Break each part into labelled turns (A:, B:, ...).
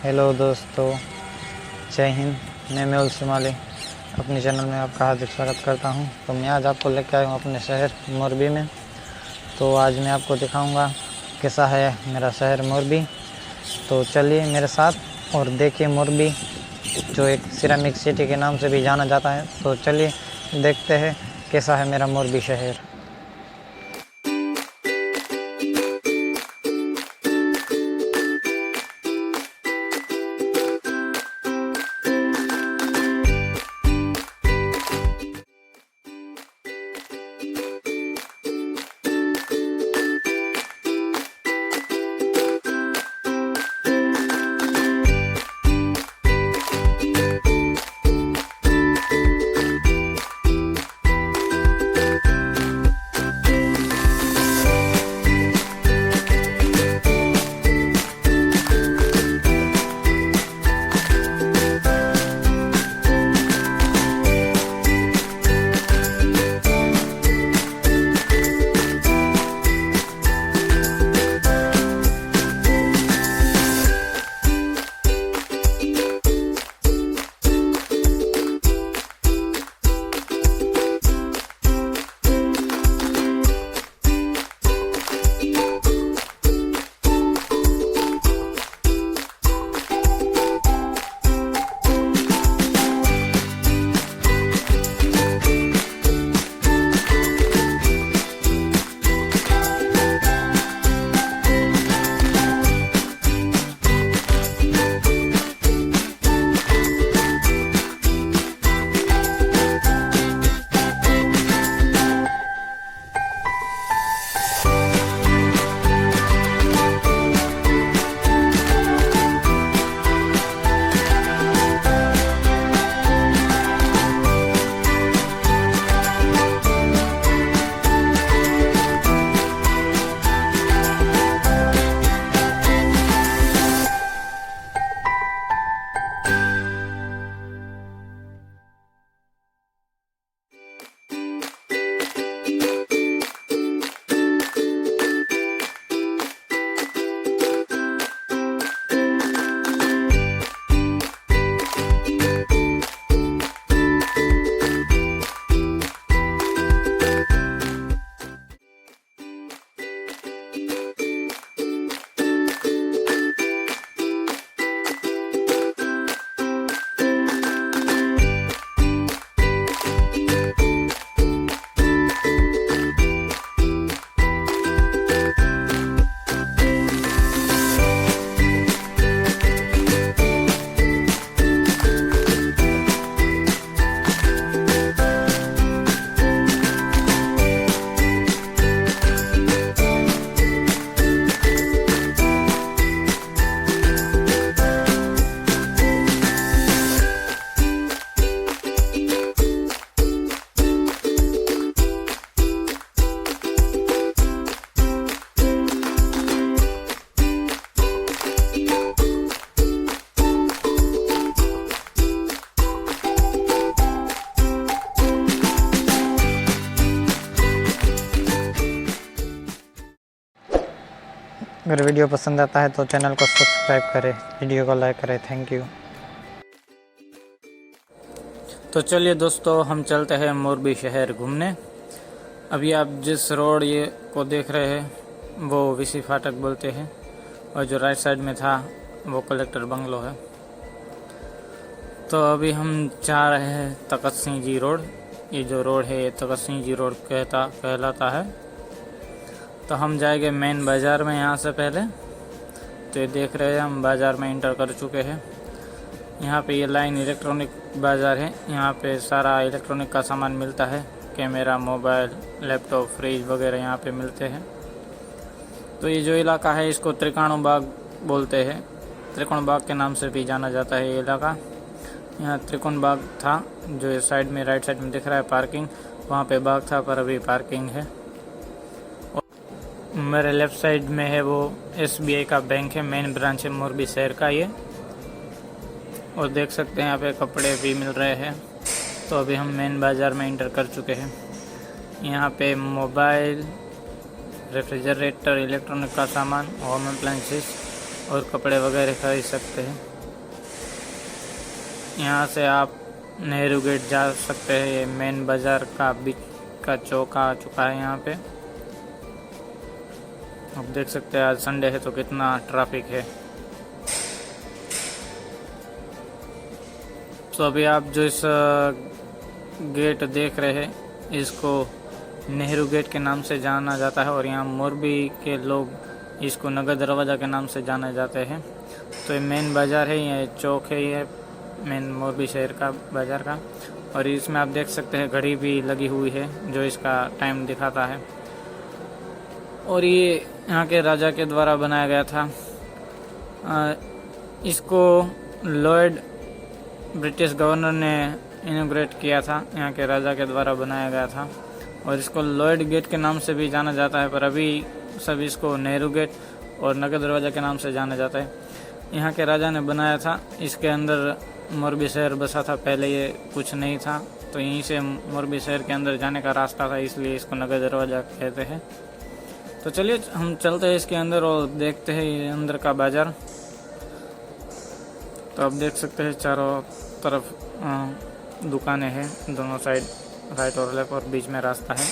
A: Hello दोस्तों, जय हिंद। मैं मेहुल शिमाली अपने चैनल में आपका हार्दिक स्वागत करता हूं। तो मैं आज आपको लेकर आया हूं अपने शहर मोरबी में। तो आज मैं आपको दिखाऊंगा कैसा है मेरा शहर मोरबी। तो चलिए मेरे साथ और देखिए मोरबी, जो एक सिरेमिक सिटी के नाम से भी जाना जाता है। तो चलिए देखते हैं कैसा है मेरा मोरबी शहर। अगर वीडियो पसंद आता है तो चैनल को सब्सक्राइब करें, वीडियो को लाइक करें। Thank you.
B: तो चलिए दोस्तों, हम चलते हैं मोरबी शहर घूमने। अभी आप जिस रोड ये को देख रहे हैं वो वीसी फाटक बोलते हैं, और जो राइट साइड में था वो कलेक्टर बंगलो है। तो अभी हम जा रहे हैं तखत सिंह जी रोड। ये जो रोड है ये तखत सिंह जी रोड कहलाता है। तो हम जाएंगे मेन बाज़ार में यहाँ से पहले। तो ये देख रहे हैं हम बाज़ार में इंटर कर चुके हैं। यहाँ पे ये लाइन इलेक्ट्रॉनिक बाज़ार है। यहाँ पे सारा इलेक्ट्रॉनिक का सामान मिलता है, कैमरा, मोबाइल, लैपटॉप, फ्रिज वगैरह यहाँ पे मिलते हैं। तो ये जो इलाका है इसको त्रिकाणु बाग बोलते हैं। त्रिकोण बाग के नाम से भी जाना जाता है ये इलाका। यहाँ त्रिकोण बाग था, जो साइड में राइट साइड में दिख रहा है पार्किंग, वहाँ पे बाग था पर अभी पार्किंग है। मेरे लेफ़्ट साइड में है वो SBI का बैंक है, मेन ब्रांच है मोरबी शहर का ये। और देख सकते हैं यहाँ पे कपड़े भी मिल रहे हैं। तो अभी हम मेन बाज़ार में इंटर कर चुके हैं। यहाँ पे मोबाइल, रेफ्रिजरेटर, इलेक्ट्रॉनिक का सामान, होम अप्लायंसेस और कपड़े वगैरह खरीद सकते हैं। यहाँ से आप नेहरू गेट जा सकते हैं। ये मेन बाज़ार का बीच का चौक आ चुका है यहाँ पे। आप देख सकते हैं आज संडे है तो कितना ट्रैफिक है। तो अभी आप जो इस गेट देख रहे हैं इसको नेहरू गेट के नाम से जाना जाता है और यहाँ मोरबी के लोग इसको नगर दरवाज़ा के नाम से जाने जाते हैं। तो ये मेन बाज़ार है, ये चौक है, ये मेन मोरबी शहर का बाज़ार का। और इसमें आप देख सकते हैं घड़ी भी लगी हुई है जो इसका टाइम दिखाता है। और ये यहाँ के राजा के द्वारा बनाया गया था। इसको लॉर्ड ब्रिटिश गवर्नर ने इनॉग्रेट किया था, यहाँ के राजा के द्वारा बनाया गया था। और इसको लॉर्ड गेट के नाम से भी जाना जाता है, पर अभी सब इसको नेहरू गेट और नगर दरवाज़ा के नाम से जाना जाता है। यहाँ के राजा ने बनाया था। इसके अंदर मोरबी शहर बसा था, पहले ये कुछ नहीं था, तो यहीं से मोरबी शहर के अंदर जाने का रास्ता था, इसलिए इसको नगर दरवाज़ा कहते हैं। तो चलिए हम चलते हैं इसके अंदर और देखते हैं ये अंदर का बाज़ार। तो आप देख सकते हैं चारों तरफ दुकानें हैं, दोनों साइड राइट और लेफ्ट, और बीच में रास्ता है।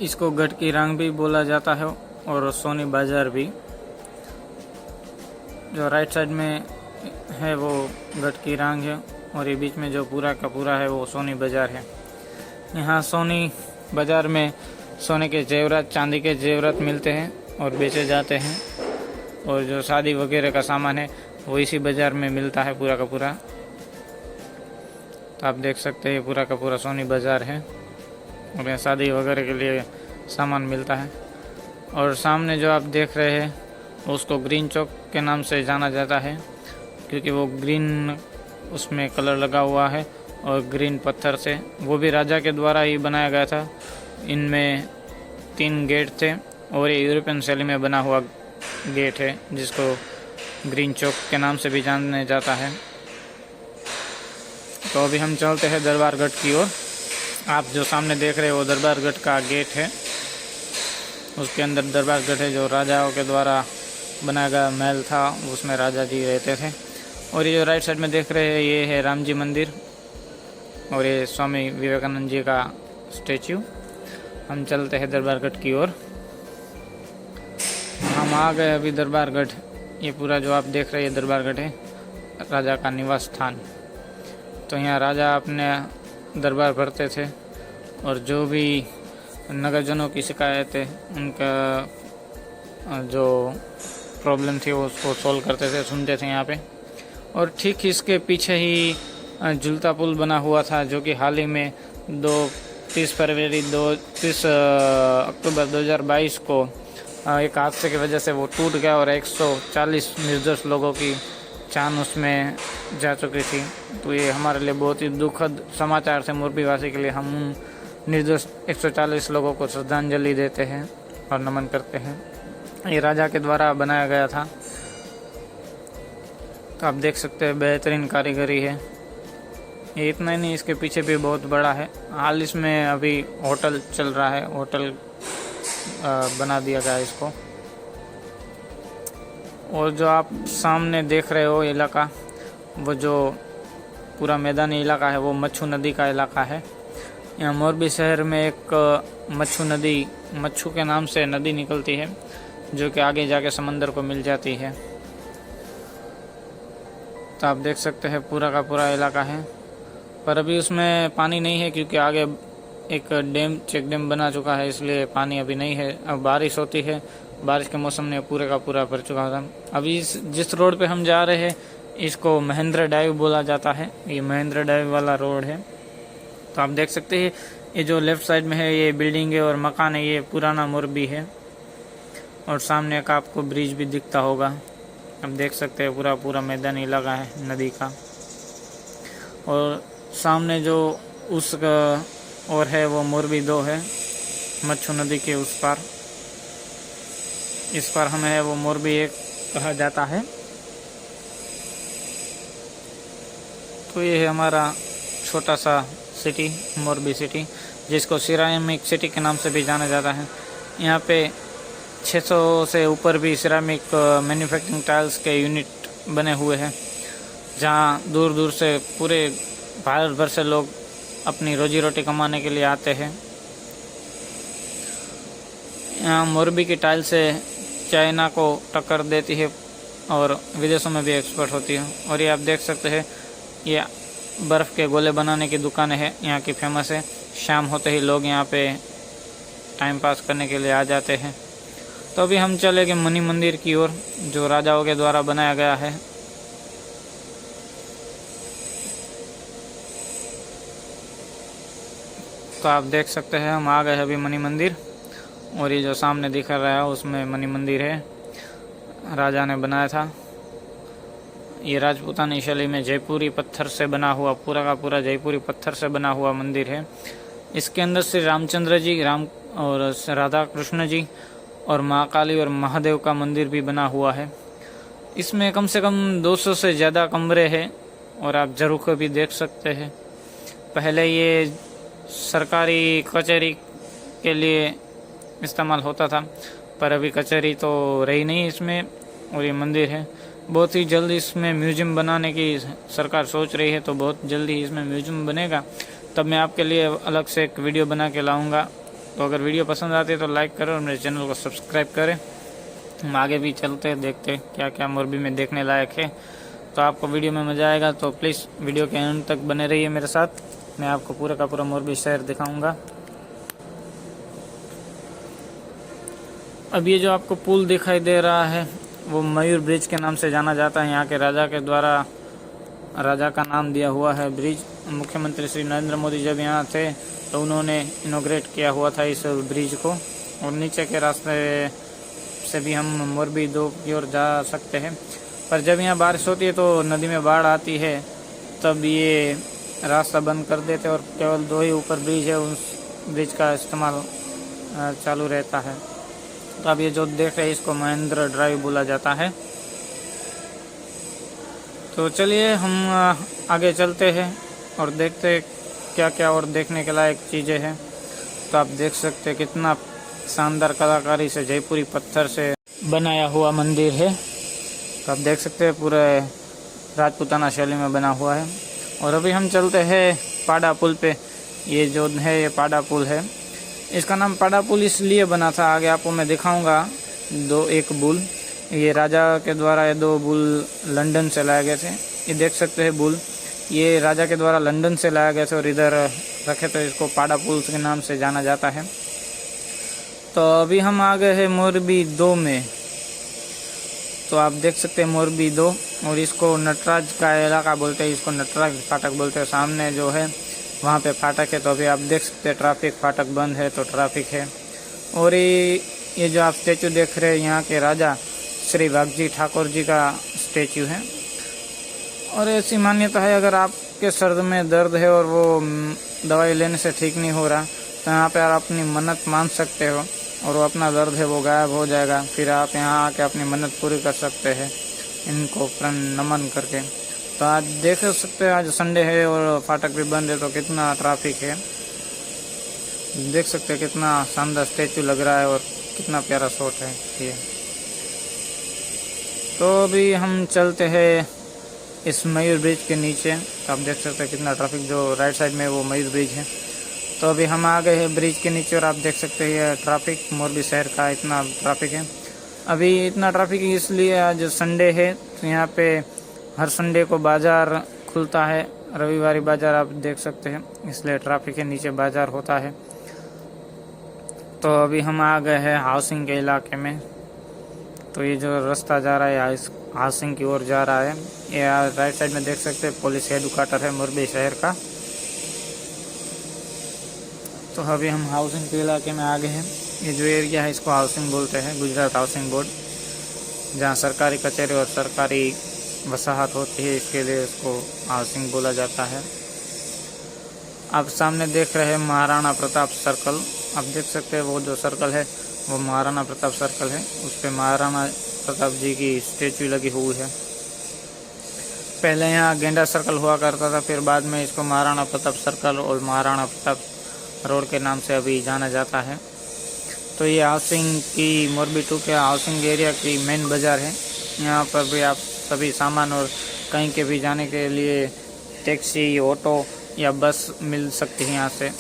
B: इसको गढ़ की रांग भी बोला जाता है और सोनी बाज़ार भी। जो राइट साइड में है वो गढ़ की रांग है और ये बीच में जो पूरा का पूरा है वो सोनी बाज़ार है। यहाँ सोनी बाज़ार में सोने के जेवरात, चांदी के जेवरात मिलते हैं और बेचे जाते हैं। और जो शादी वगैरह का सामान है वो इसी बाज़ार में मिलता है पूरा का पूरा। तो आप देख सकते हैं पूरा का पूरा सोनी बाज़ार है और यहाँ शादी वगैरह के लिए सामान मिलता है। और सामने जो आप देख रहे हैं उसको ग्रीन चौक के नाम से जाना जाता है, क्योंकि वो ग्रीन उसमें कलर लगा हुआ है और ग्रीन पत्थर से, वो भी राजा के द्वारा ही बनाया गया था। इनमें 3 गेट थे और ये यूरोपियन शैली में बना हुआ गेट है जिसको ग्रीन चौक के नाम से भी जाना जाता है। तो अभी हम चलते हैं दरबारगढ़ की ओर। आप जो सामने देख रहे हैं वो दरबारगढ़ का गेट है, उसके अंदर दरबारगढ़ है जो राजाओं के द्वारा बनाया गया महल था, उसमें राजा जी रहते थे। और ये जो राइट साइड में देख रहे हैं ये है राम जी मंदिर और ये स्वामी विवेकानंद जी का स्टैचू। हम चलते हैं दरबारगढ़ की ओर। हम आ गए अभी दरबारगढ़। ये पूरा जो आप देख रहे हैं दरबारगढ़ है, राजा का निवास स्थान। तो यहाँ राजा अपने दरबार भरते थे और जो भी नगरजनों की शिकायतें, उनका जो प्रॉब्लम थी वो उसको सॉल्व करते थे, सुनते थे यहाँ पे। और ठीक इसके पीछे ही झूलता पुल बना हुआ था जो कि हाल ही में 30 अक्टूबर 2022 को एक हादसे की वजह से वो टूट गया और 140 निर्दोष लोगों की जान उसमें जा चुकी थी। तो ये हमारे लिए बहुत ही दुखद समाचार थे मोरबी वासी के लिए। हम उन निर्दोष 140 लोगों को श्रद्धांजलि देते हैं और नमन करते हैं। ये राजा के द्वारा बनाया गया था। तो आप देख सकते हैं बेहतरीन कारीगरी है। ये इतना ही नहीं, इसके पीछे भी बहुत बड़ा है। हाल इसमें अभी होटल चल रहा है, होटल बना दिया गया इसको। और जो आप सामने देख रहे हो इलाका, वो जो पूरा मैदानी इलाका है वो मच्छू नदी का इलाका है। यहाँ मोरबी शहर में एक मच्छू नदी, मच्छू के नाम से नदी निकलती है जो कि आगे जाके समंदर को मिल जाती है। तो आप देख सकते हैं पूरा का पूरा इलाका है, पर अभी उसमें पानी नहीं है क्योंकि आगे एक डैम, चेक डैम बना चुका है, इसलिए पानी अभी नहीं है। अब बारिश होती है, बारिश के मौसम में पूरे का पूरा भर चुका था। अभी जिस रोड पे हम जा रहे हैं इसको महेंद्र डाइव बोला जाता है। ये महेंद्र डाइव वाला रोड है। तो आप देख सकते हैं ये जो लेफ्ट साइड में है ये बिल्डिंग है और मकान है, ये पुराना मोरबी है। और सामने एक आपको ब्रिज भी दिखता होगा। आप देख सकते हैं पूरा पूरा मैदानी इलाका है नदी का। और सामने जो उसका और है वो मोरबी 2 है, मच्छू नदी के उस पार। इस पार हमें है वो मोरबी 1 कहा जाता है। तो ये है हमारा छोटा सा सिटी, मोरबी सिटी, जिसको सिरामिक सिटी के नाम से भी जाना जाता है। यहाँ पे 600 से ऊपर भी सिरामिक मैन्युफैक्चरिंग टाइल्स के यूनिट बने हुए हैं। जहाँ दूर दूर से पूरे भारत भर से लोग अपनी रोजी रोटी कमाने के लिए आते हैं। यहाँ मोरबी की टाइल से चाइना को टक्कर देती है और विदेशों में भी एक्सपोर्ट होती है। और ये आप देख सकते हैं, ये बर्फ़ के गोले बनाने की दुकानें हैं, यहाँ की फेमस है। शाम होते ही लोग यहाँ पे टाइम पास करने के लिए आ जाते हैं। तो अभी हम चले गए मणि मंदिर की ओर, जो राजाओं के द्वारा बनाया गया है। तो आप देख सकते हैं हम आ गए अभी मणि मंदिर, और ये जो सामने दिख रहा है उसमें मणि मंदिर है, राजा ने बनाया था। ये राजपूतानी शैली में जयपुरी पत्थर से बना हुआ, पूरा का पूरा जयपुरी पत्थर से बना हुआ मंदिर है। इसके अंदर श्री रामचंद्र जी, राम और राधा कृष्ण जी और माँ काली और महादेव का मंदिर भी बना हुआ है। इसमें कम से कम 200 से ज़्यादा कमरे हैं, और आप जरूर भी देख सकते हैं। पहले ये सरकारी कचहरी के लिए इस्तेमाल होता था, पर अभी कचहरी तो रही नहीं इसमें, और ये मंदिर है। बहुत ही जल्द इसमें म्यूजियम बनाने की सरकार सोच रही है, तो बहुत जल्दी इसमें म्यूजियम बनेगा। तब मैं आपके लिए अलग से एक वीडियो बना के लाऊंगा। तो अगर वीडियो पसंद आती है तो लाइक करें और मेरे चैनल को सब्सक्राइब करें। हम आगे भी चलते हैं, देखते हैं क्या क्या मोरबी में देखने लायक है। तो आपको वीडियो में मज़ा आएगा, तो प्लीज़ वीडियो के अंत तक बने रहिए मेरे साथ। मैं आपको पूरा का पूरा मोरबी शहर दिखाऊंगा। अब ये जो आपको पुल दिखाई दे रहा है वो मयूर ब्रिज के नाम से जाना जाता है। यहाँ के राजा के द्वारा राजा का नाम दिया हुआ है ब्रिज। मुख्यमंत्री श्री नरेंद्र मोदी जब यहाँ थे तो उन्होंने इनॉग्रेट किया हुआ था इस ब्रिज को। और नीचे के रास्ते से भी हम मोरबी 2 की ओर जा सकते हैं, पर जब यहाँ बारिश होती है तो नदी में बाढ़ आती है, तब ये रास्ता बंद कर देते और केवल 2 ही ऊपर ब्रिज है, उस ब्रिज का इस्तेमाल चालू रहता है। तो अब ये जो देख रहे हैं इसको महेंद्र ड्राइव बोला जाता है। तो चलिए हम आगे चलते हैं और देखते हैं क्या क्या और देखने के लायक चीज़ें हैं। तो आप देख सकते हैं कितना शानदार कलाकारी से जयपुरी पत्थर से बनाया हुआ मंदिर है। तो आप देख सकते हैं पूरे राजपूताना शैली में बना हुआ है। और अभी हम चलते हैं पाड़ा पुल पे। ये जो है ये पाड़ा पुल है। इसका नाम पाड़ा पुल इसलिए बना था, आगे आपको मैं दिखाऊंगा। एक बुल, ये राजा के द्वारा ये 2 बुल लंदन से लाए गए थे। ये देख सकते हैं बुल, ये राजा के द्वारा लंदन से लाया गया था और इधर रखे, तो इसको पाड़ा पुल के नाम से जाना जाता है। तो अभी हम आ गए हैं मोरबी 2 में। तो आप देख सकते हैं मोरबी 2, और इसको नटराज का इलाका बोलते हैं, इसको नटराज फाटक बोलते हैं। सामने जो है वहाँ पे फाटक है। तो अभी आप देख सकते हैं ट्रैफिक, फाटक बंद है तो ट्रैफिक है। और ये जो आप स्टैचू देख रहे हैं यहाँ के राजा श्री वाघजी ठाकुर जी का स्टैचू है। और ऐसी मान्यता है, अगर आपके सर में दर्द है और वो दवाई लेने से ठीक नहीं हो रहा, तो यहाँ पे आप अपनी मन्नत मान सकते हो और वो अपना दर्द है वो गायब हो जाएगा। फिर आप यहाँ आके अपनी मन्नत पूरी कर सकते हैं इनको नमन करके। तो आज देख सकते हैं आज संडे है और फाटक भी बंद है, तो कितना ट्रैफिक है। देख सकते हैं कितना शानदार स्टैचू लग रहा है और कितना प्यारा शॉट है ये। तो अभी हम चलते हैं इस मयूर ब्रिज के नीचे। तो आप देख सकते हैं कितना ट्रैफिक, जो राइट साइड में वो मयूर ब्रिज है। तो अभी हम आ गए हैं ब्रिज के नीचे और आप देख सकते हैं ये ट्रैफिक मोरबी शहर का इतना ट्रैफिक है। अभी इतना ट्रैफिक इसलिए आज संडे है, तो यहाँ पे हर संडे को बाज़ार खुलता है, रविवारी बाज़ार आप देख सकते हैं, इसलिए ट्रैफिक के नीचे बाज़ार होता है। तो अभी हम आ गए हैं हाउसिंग के इलाके में। तो ये जो रास्ता जा रहा है हाउसिंग की ओर जा रहा है। ये राइट साइड में देख सकते हैं पुलिस हेडक्वार्टर है मोरबी शहर का। तो अभी हम हाउसिंग के इलाके में आ गए हैं। ये जो एरिया है इसको हाउसिंग बोलते हैं, गुजरात हाउसिंग बोर्ड, जहाँ सरकारी कचहरी और सरकारी वसाहत होती है, इसके लिए इसको हाउसिंग बोला जाता है। आप सामने देख रहे हैं महाराणा प्रताप सर्कल। आप देख सकते हैं वो जो सर्कल है वो महाराणा प्रताप सर्कल है, उस पर महाराणा प्रताप जी की स्टैचू लगी हुई है। पहले यहाँ गेंडा सर्कल हुआ करता था, फिर बाद में इसको महाराणा प्रताप सर्कल और महाराणा प्रताप रोड के नाम से अभी जाना जाता है। तो ये हाउसिंग की मोरबी 2 के हाउसिंग एरिया की मेन बाज़ार है। यहाँ पर भी आप सभी सामान और कहीं के भी जाने के लिए टैक्सी, ऑटो या बस मिल सकती है यहाँ से।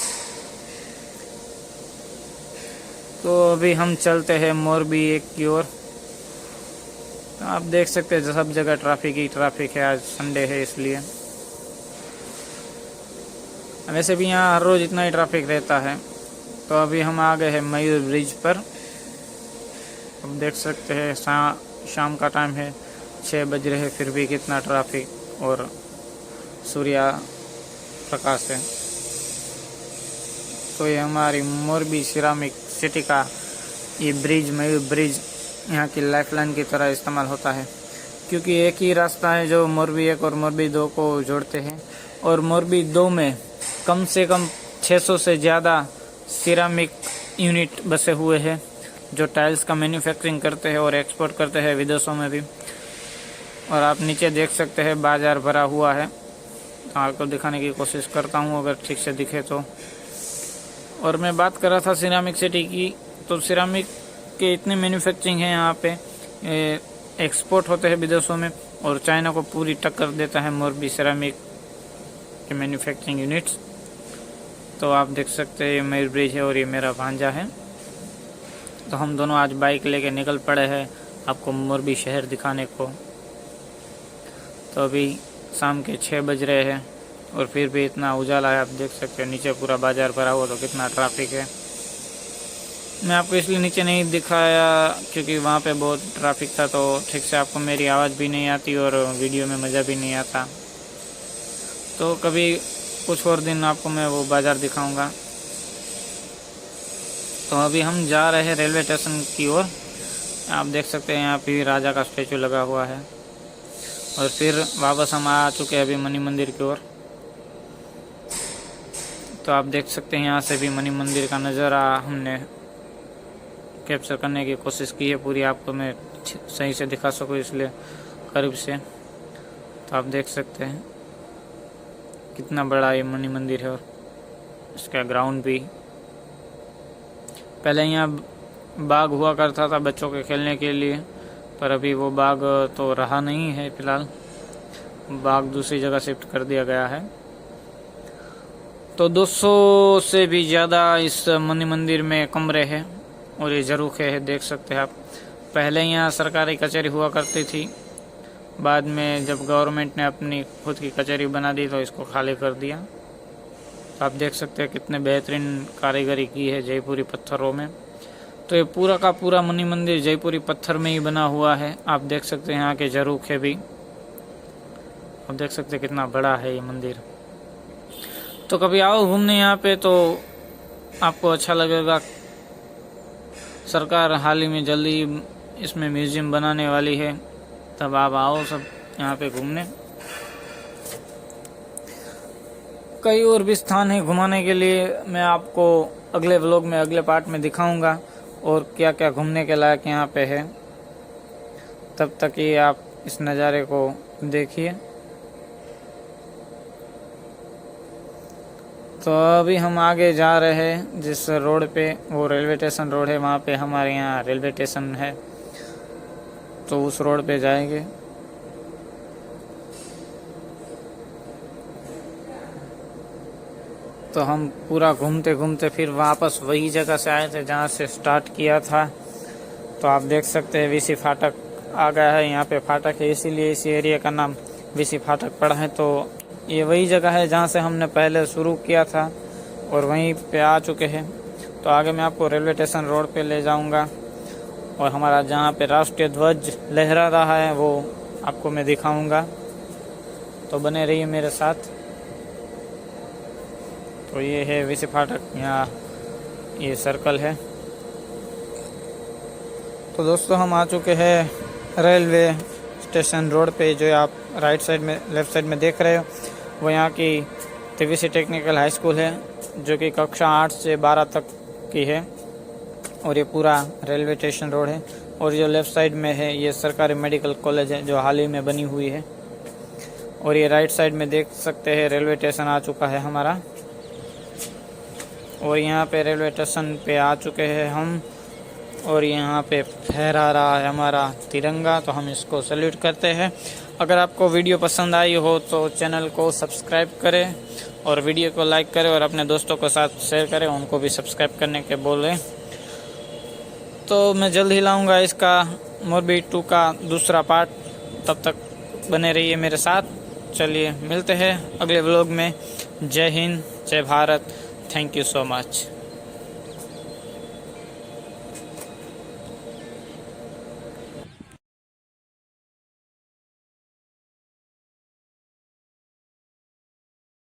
B: तो अभी हम चलते हैं मोरबी एक की ओर। तो आप देख सकते हैं सब जगह ट्रैफिक ही ट्रैफिक है, आज संडे है इसलिए। वैसे भी यहाँ हर रोज़ इतना ही ट्रैफिक रहता है। तो अभी हम आ गए हैं मयूर ब्रिज पर। अब देख सकते हैं शाम का टाइम है, 6 बज रहे हैं, फिर भी कितना ट्रैफिक और सूर्य प्रकाश है। तो ये हमारी मोरबी सिरामिक सिटी का ये ब्रिज, मयूर ब्रिज, यहाँ की लाइफलाइन की तरह इस्तेमाल होता है, क्योंकि एक ही रास्ता है जो मोरबी 1 और मोरबी 2 को जोड़ते हैं। और मोरबी 2 में कम से कम 600 से ज़्यादा सिरामिक यूनिट बसे हुए हैं, जो टाइल्स का मैन्युफैक्चरिंग करते हैं और एक्सपोर्ट करते हैं विदेशों में भी। और आप नीचे देख सकते हैं बाजार भरा हुआ है। आपको दिखाने की कोशिश करता हूँ अगर ठीक से दिखे तो। और मैं बात कर रहा था सिरामिक सिटी की, तो सिरामिक के इतने मैन्युफैक्चरिंग है यहाँ पे, एक्सपोर्ट होते हैं विदेशों में, और चाइना को पूरी टक्कर देता है मोरबी सिरामिक के मैन्युफैक्चरिंग यूनिट्स। तो आप देख सकते हैं ये मयूर ब्रिज है और ये मेरा भांजा है। तो हम दोनों आज बाइक लेके निकल पड़े हैं आपको मोरबी शहर दिखाने को। तो अभी शाम के 6 बज रहे हैं और फिर भी इतना उजाला है, आप देख सकते हैं। नीचे पूरा बाजार भरा हुआ, तो कितना ट्रैफिक है। मैं आपको इसलिए नीचे नहीं दिखाया क्योंकि वहाँ पे बहुत ट्रैफिक था, तो ठीक से आपको मेरी आवाज़ भी नहीं आती और वीडियो में मज़ा भी नहीं आता। तो कभी कुछ और दिन आपको मैं वो बाज़ार दिखाऊंगा। तो अभी हम जा रहे हैं रेलवे स्टेशन की ओर। आप देख सकते हैं यहाँ पे राजा का स्टैचू लगा हुआ है। और फिर वापस हम आ चुके हैं अभी मणि मंदिर की ओर। तो आप देख सकते हैं यहाँ से भी मणि मंदिर का नज़ारा हमने कैप्चर करने की कोशिश की है पूरी, आपको मैं सही से दिखा सकूँ इसलिए करीब से। तो आप देख सकते हैं कितना बड़ा ये मणि मंदिर है और इसका ग्राउंड भी। पहले यहाँ बाग हुआ करता था बच्चों के खेलने के लिए, पर अभी वो बाग तो रहा नहीं है फिलहाल, बाग दूसरी जगह शिफ्ट कर दिया गया है। तो 200 से भी ज़्यादा इस मणि मंदिर में कमरे हैं और ये झरोखे है, देख सकते हैं आप। पहले यहाँ सरकारी कचहरी हुआ करती थी, बाद में जब गवर्नमेंट ने अपनी खुद की कचहरी बना दी तो इसको खाली कर दिया। तो आप देख सकते हैं कितने बेहतरीन कारीगरी की है जयपुरी पत्थरों में। तो ये पूरा का पूरा मणि मंदिर जयपुरी पत्थर में ही बना हुआ है। आप देख सकते हैं यहाँ के झरोखे भी, आप देख सकते हैं कितना बड़ा है ये मंदिर। तो कभी आओ घूमने यहाँ पे तो आपको अच्छा लगेगा। सरकार हाल ही में जल्दी इसमें म्यूजियम बनाने वाली है, तब आप आओ सब यहाँ पे घूमने। कई और भी स्थान है घुमाने के लिए, मैं आपको अगले व्लॉग में अगले पार्ट में दिखाऊंगा और क्या क्या घूमने के लायक यहाँ पे है। तब तक ये आप इस नज़ारे को देखिए। तो अभी हम आगे जा रहे हैं जिस रोड पे, वो रेलवे स्टेशन रोड है, वहाँ पे हमारे यहाँ रेलवे स्टेशन है, तो उस रोड पे जाएंगे। तो हम पूरा घूमते घूमते फिर वापस वही जगह से आए थे जहाँ से स्टार्ट किया था। तो आप देख सकते हैं वीसी फाटक आ गया है। यहाँ पे फाटक है इसीलिए इस एरिया का नाम वीसी फाटक पड़ा है। तो ये वही जगह है जहाँ से हमने पहले शुरू किया था और वहीं पे आ चुके हैं। तो आगे मैं आपको रेलवे स्टेशन रोड पे ले जाऊँगा और हमारा जहाँ पे राष्ट्रीय ध्वज लहरा रहा है वो आपको मैं दिखाऊँगा। तो बने रहिए मेरे साथ। तो ये है वीसी फाटक, यहाँ ये सर्कल है। तो दोस्तों हम आ चुके हैं रेलवे स्टेशन रोड पे। जो आप राइट साइड में लेफ़्ट साइड में देख रहे हो वो यहाँ की TVC टेक्निकल हाई स्कूल है, जो कि कक्षा 8 से 12 तक की है। और ये पूरा रेलवे स्टेशन रोड है। और जो लेफ़्ट साइड में है ये सरकारी मेडिकल कॉलेज है, जो हाल ही में बनी हुई है। और ये राइट साइड में देख सकते हैं रेलवे स्टेशन आ चुका है हमारा। और यहाँ पे रेलवे स्टेशन पे आ चुके हैं हम और यहाँ पे फहरा रहा है हमारा तिरंगा। तो हम इसको सैल्यूट करते हैं अगर आपको वीडियो पसंद आई हो तो चैनल को सब्सक्राइब करें और वीडियो को लाइक करें और अपने दोस्तों के साथ शेयर करें, उनको भी सब्सक्राइब करने के बोलें। तो मैं जल्द ही लाऊंगा इसका मोरबी 2 का दूसरा पार्ट, तब तक बने रहिए मेरे साथ। चलिए मिलते हैं अगले व्लॉग में। जय हिंद, जय Bharat, thank you so much.